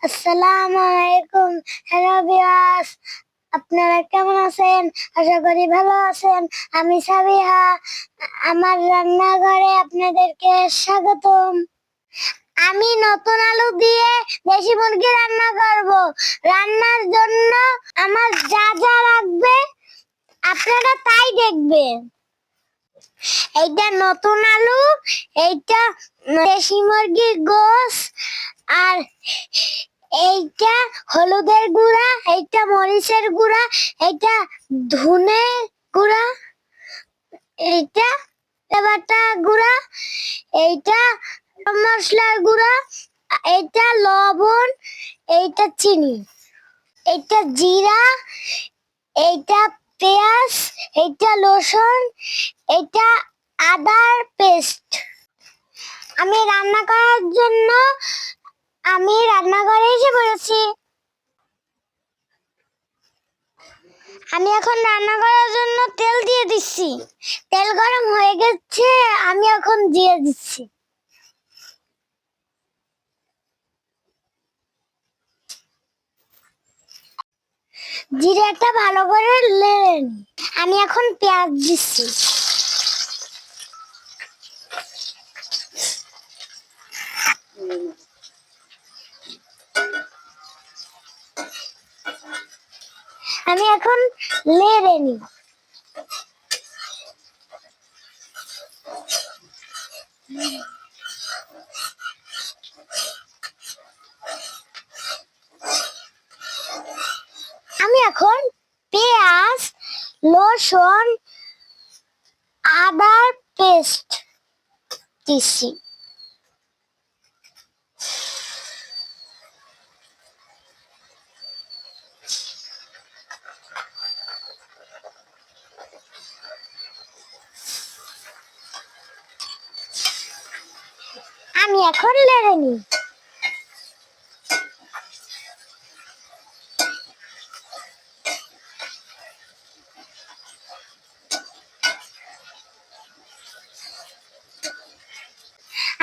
আসসালামু আলাইকুম। Hello viewers, আপনারা কেমন আছেন? আশা করি ভালো আছেন। আমি সাবিহা, আমার রান্নাঘরে আপনাদেরকে স্বাগতম। আমি নতুন আলু দিয়ে দেশি মুরগি রান্না করব। রান্নার জন্য আমার যা যা লাগবে আপনারা তাই দেখবেন। এইটা নতুন আলু, এইটা দেশি মুরগির গোশ, আর এইটা হলুদের গুঁড়া, এইটা মরিচের গুঁড়া, এইটা ধনে গুঁড়া, এইটা বাটা গুঁড়া, এইটা মশলার গুঁড়া, এইটা লবণ, এইটা চিনি, এইটা জিরা, এইটা পেঁয়াজ, এইটা রসুন, এইটা আদার পেস্ট। আমি রান্না করার জন্য আমি রান্নাঘরে এসে পড়েছি। আমি এখন রান্না করার জন্য তেল দিয়ে দিচ্ছি। তেল গরম হয়ে গেছে, আমি এখন দিয়ে দিচ্ছি। জিরাটা ভালো করে নেড়ে নিই। আমি এখন পেঁয়াজ দিচ্ছি। আমি এখন নেড়ে নিই। আমি এখন পেঁয়াজ, রসুন, আদার পেস্ট দিচ্ছি। আমি এখন নেড়ে নিই।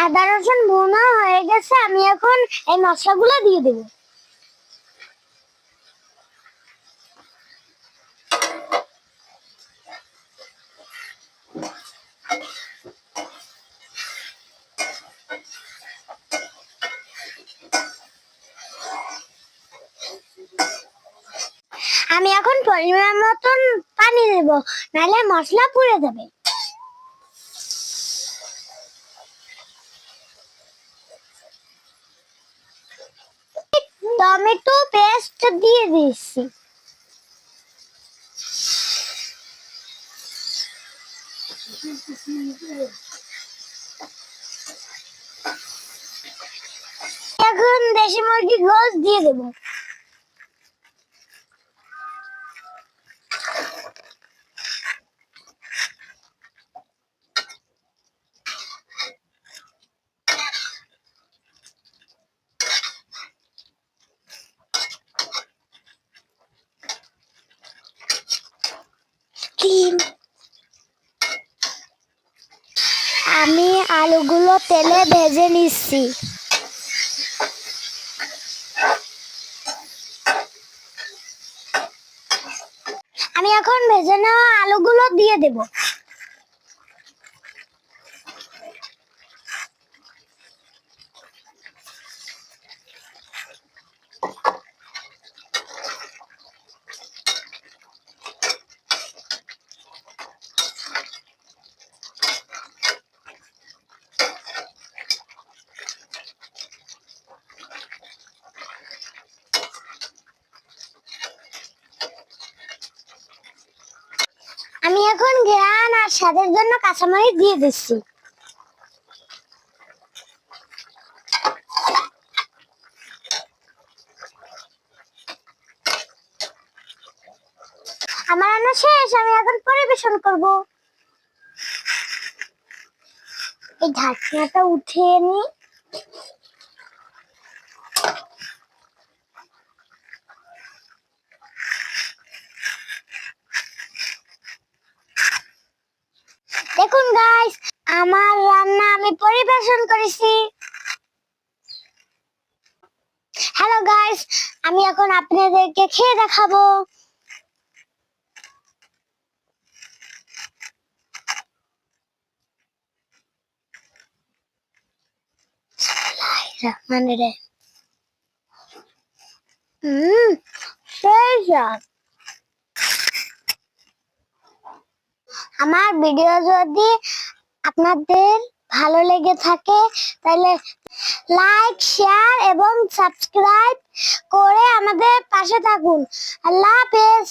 আদা রসুন ভুনা হয়ে গেছে, আমি এখন এই মশলাগুলো দিয়ে দেব। আমি এখন পরিমাণ মতন পানি দেব, নাহলে মশলা পুড়ে যাবে। টমেটো পেস্ট দিয়ে দিচ্ছি। এখন দেশি মুরগির গোশ দিয়ে দেব। আমি আলুগুলো তেলে ভেজে নিচ্ছি। আমি এখন ভেজে নেওয়া আলুগুলো দিয়ে দেব। আমি এখন ঘ্রাণ আর স্বাদের জন্য কাঁচামরিচ দিয়ে দিচ্ছি। আমার রান্না শেষ, আমি এখন পরিবেশন করব। এই ঢাকনাটা উঠিয়ে নিই। দেখুন গাইস, আমার রান্না আমি পরিবেশন করেছি। হ্যালো গাইস, আমি এখন আপনাদেরকে খেয়ে দেখাবো। বিসমিল্লাহিররহমানিররহিম। সেই স্বাদ। আমার ভিডিও যদি আপনাদের ভালো লেগে থাকে তাহলে লাইক, শেয়ার এবং সাবস্ক্রাইব করে আমাদের পাশে থাকুন। আল্লাহ হাফেজ।